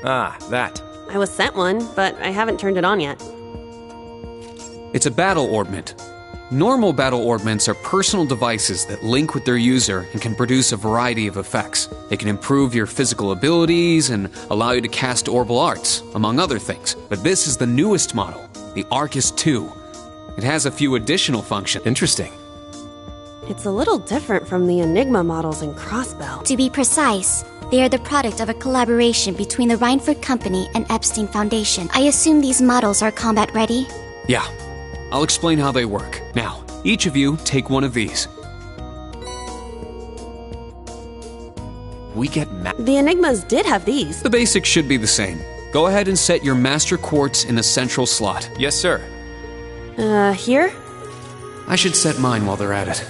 Ah, that. I was sent one, but I haven't turned it on yet. It's a battle orbment. Normal battle orbments are personal devices that link with their user and can produce a variety of effects. They can improve your physical abilities and allow you to cast orbal arts, among other things. But this is the newest model, the Arcus 2. It has a few additional functions. Interesting. It's a little different from the Enigma models in Crossbell. To be precise, they are the product of a collaboration between the Reinford Company and Epstein Foundation. I assume these models are combat ready? Yeah. I'll explain how they work. Now, each of you take one of these. We get The Enigmas did have these. The basics should be the same. Go ahead and set your Master Quartz in a central slot. Yes, sir. Here? I should set mine while they're at it.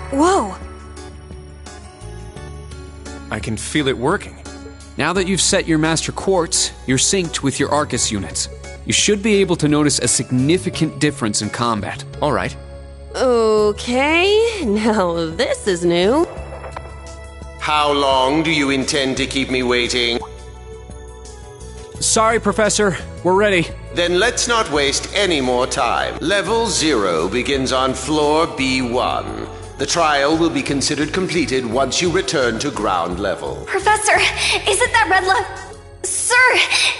Whoa! I can feel it working. Now that you've set your Master Quartz, you're synced with your Arcus units. You should be able to notice a significant difference in combat. All right. Okay, now this is new. How long do you intend to keep me waiting? Sorry, Professor. We're ready. Then let's not waste any more time. Level 0 begins on floor B1. The trial will be considered completed once you return to ground level. Professor, is it that red light? Sir,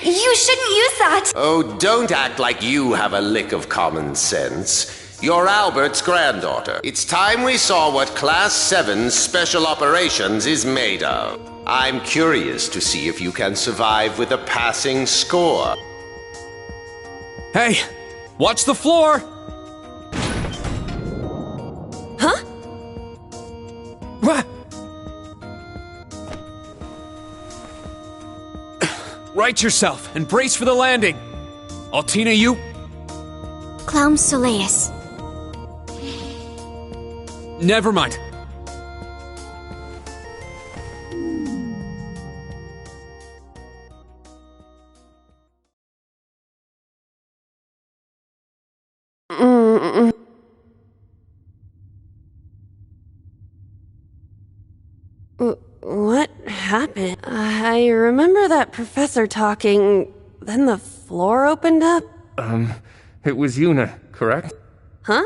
you shouldn't use that. Oh, don't act like you have a lick of common sense. You're Albert's granddaughter. It's time we saw what Class 7's Special Operations is made of. I'm curious to see if you can survive with a passing score. Hey, watch the floor! Huh? What? Right yourself and brace for the landing. Altina, you? Clown Soleus. Never mind. What happened? I remember that professor talking, then the floor opened up. It was Yuna, correct? Huh?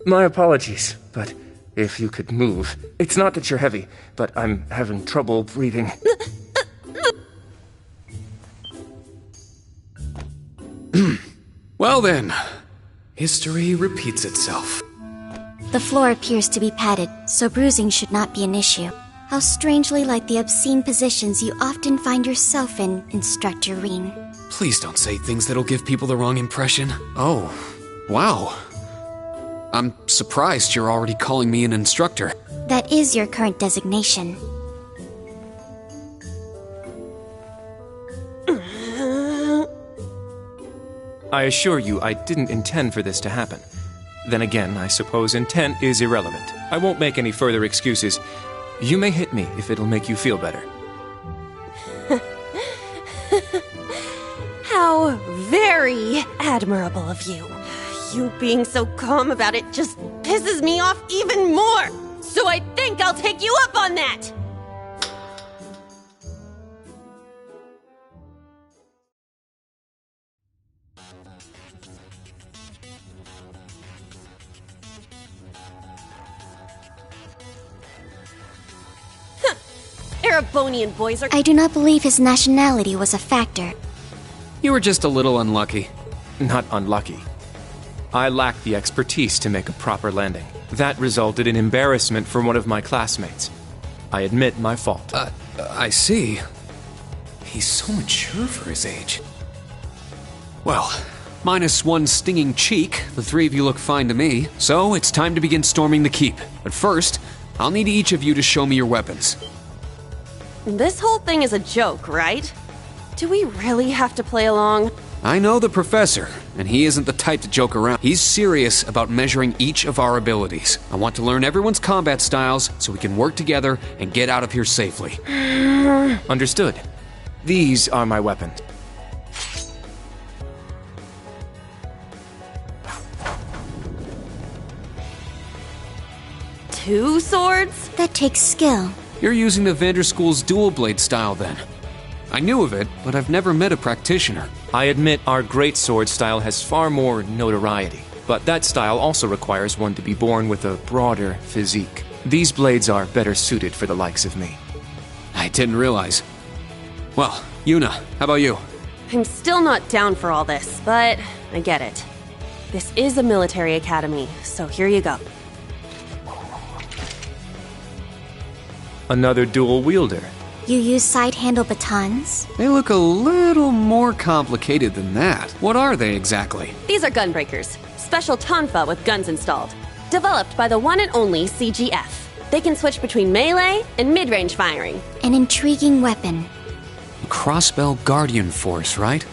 My apologies, but if you could move. It's not that you're heavy, but I'm having trouble breathing. Well then, history repeats itself. The floor appears to be padded, so bruising should not be an issue. How strangely like the obscene positions you often find yourself in, Instructor Reen. Please don't say things that'll give people the wrong impression. Oh, wow. I'm surprised you're already calling me an instructor. That is your current designation. I assure you, I didn't intend for this to happen. Then again, I suppose intent is irrelevant. I won't make any further excuses. You may hit me if it'll make you feel better. How very admirable of you. You being so calm about it just pisses me off even more. So I think I'll take you up on that. Erebonian boys are— I do not believe his nationality was a factor. You were just a little unlucky. Not unlucky. I lacked the expertise to make a proper landing. That resulted in embarrassment for one of my classmates. I admit my fault. I see. He's so mature for his age. Well, minus one stinging cheek, the three of you look fine to me. So it's time to begin storming the keep. But first, I'll need each of you to show me your weapons. This whole thing is a joke, right? Do we really have to play along? I know the professor, and he isn't the type to joke around. He's serious about measuring each of our abilities. I want to learn everyone's combat styles so we can work together and get out of here safely. Understood. These are my weapons. Two swords? That takes skill. You're using the Vanderschool's dual blade style then. I knew of it, but I've never met a practitioner. I admit our great sword style has far more notoriety, but that style also requires one to be born with a broader physique. These blades are better suited for the likes of me. I didn't realize. Well, Yuna, how about you? I'm still not down for all this, but I get it. This is a military academy, so here you go. Another dual wielder. You use side-handle batons? They look a little more complicated than that. What are they exactly? These are gunbreakers. Special tonfa with guns installed. Developed by the one and only CGF. They can switch between melee and mid-range firing. An intriguing weapon. A Crossbell Guardian Force, right?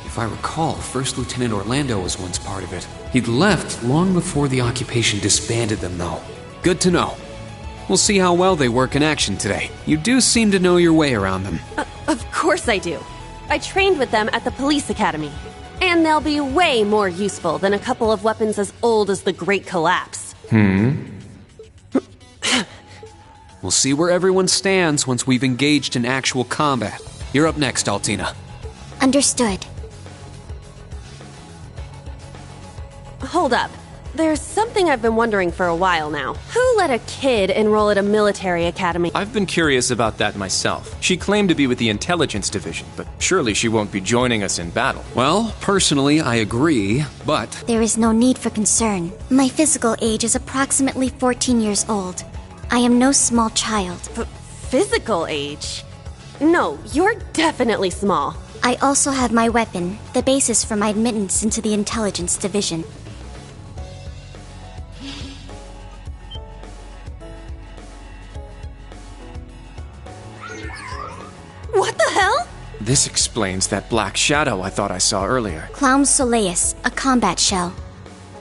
If I recall, First Lieutenant Orlando was once part of it. He'd left long before the occupation disbanded them, though. Good to know. We'll see how well they work in action today. You do seem to know your way around them. Of course I do. I trained with them at the police academy. And they'll be way more useful than a couple of weapons as old as the Great Collapse. We'll see where everyone stands once we've engaged in actual combat. You're up next, Altina. Understood. Hold up. There's something I've been wondering for a while now. Who let a kid enroll at a military academy? I've been curious about that myself. She claimed to be with the intelligence division, but surely she won't be joining us in battle. Well, personally, I agree, but... There is no need for concern. My physical age is approximately 14 years old. I am no small child. Physical age? No, you're definitely small. I also have my weapon, the basis for my admittance into the intelligence division. What the hell? This explains that black shadow I thought I saw earlier. Clown Soleus, a combat shell.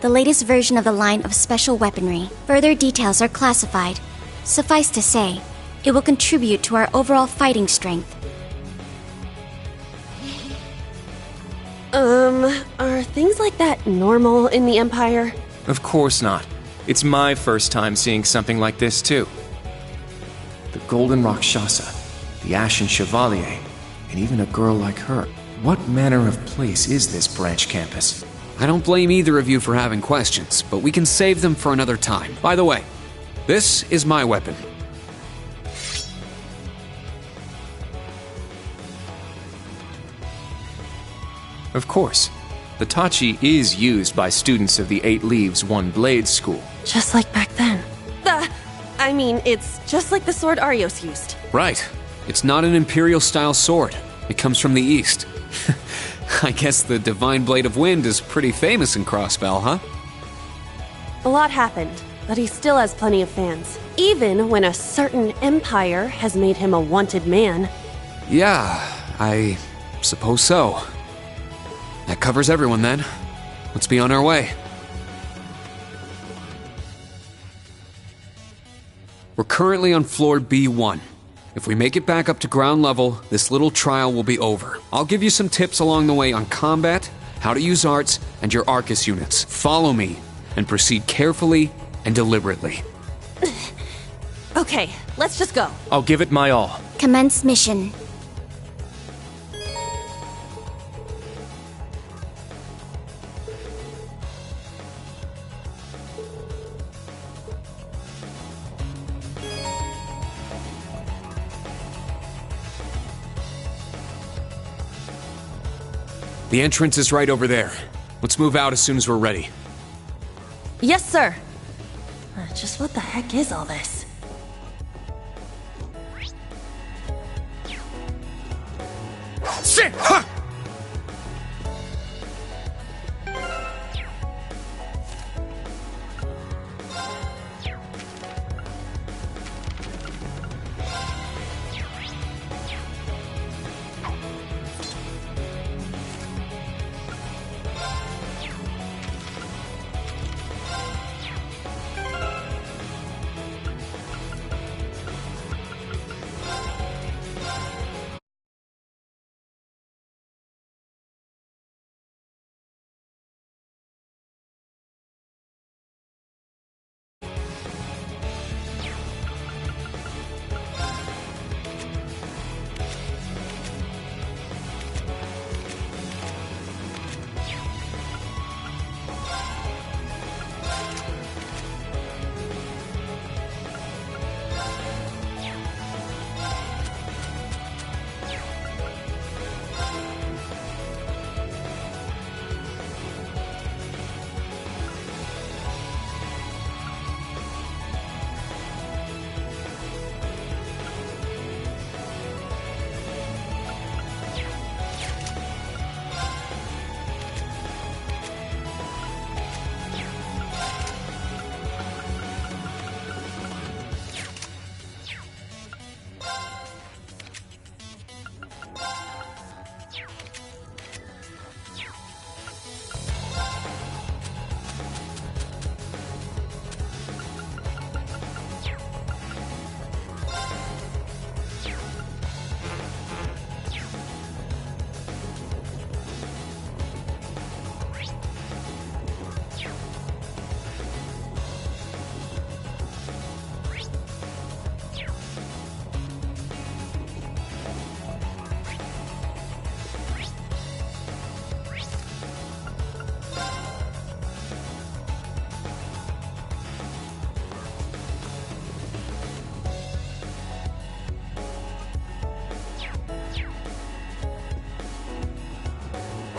The latest version of the line of special weaponry. Further details are classified. Suffice to say, it will contribute to our overall fighting strength. Are things like that normal in the Empire? Of course not. It's my first time seeing something like this, too. The Golden Rakshasa, the Ashen Chevalier, and even a girl like her. What manner of place is this branch campus? I don't blame either of you for having questions, but we can save them for another time. By the way, this is my weapon. Of course. The Tachi is used by students of the 8 Leaves, 1 Blade school. Just like back then. I mean, it's just like the sword Arios used. Right. It's not an Imperial-style sword. It comes from the East. I guess the Divine Blade of Wind is pretty famous in Crossbell, huh? A lot happened, but he still has plenty of fans. Even when a certain empire has made him a wanted man. Yeah, I suppose so. That covers everyone then. Let's be on our way. We're currently on floor B1. If we make it back up to ground level, this little trial will be over. I'll give you some tips along the way on combat, how to use arts, and your Arcus units. Follow me, and proceed carefully and deliberately. Okay, let's just go. I'll give it my all. Commence mission. The entrance is right over there. Let's move out as soon as we're ready. Yes, sir. Just what the heck is all this? Shit! Huh!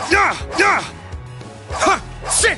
Yeah! Ha! Shit!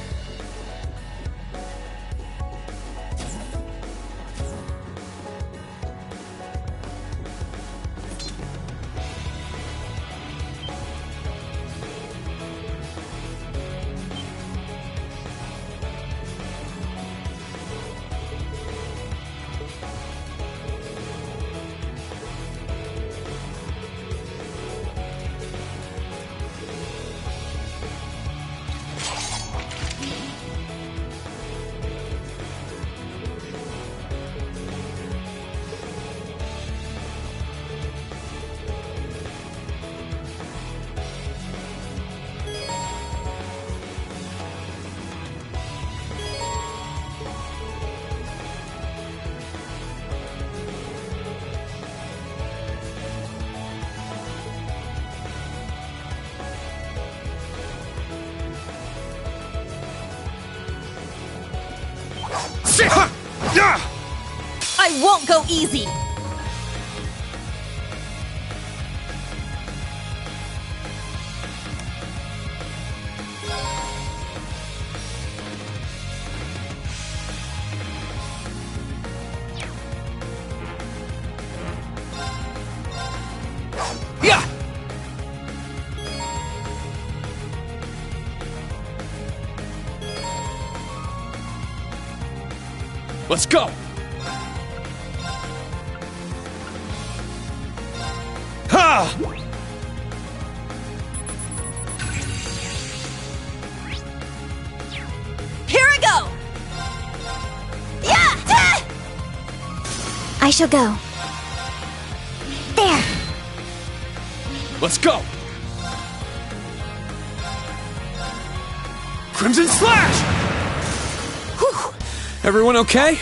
I won't go easy! Let's go! Ha! Here I go! Yeah! I shall go. There! Let's go! Crimson Slash! Everyone okay?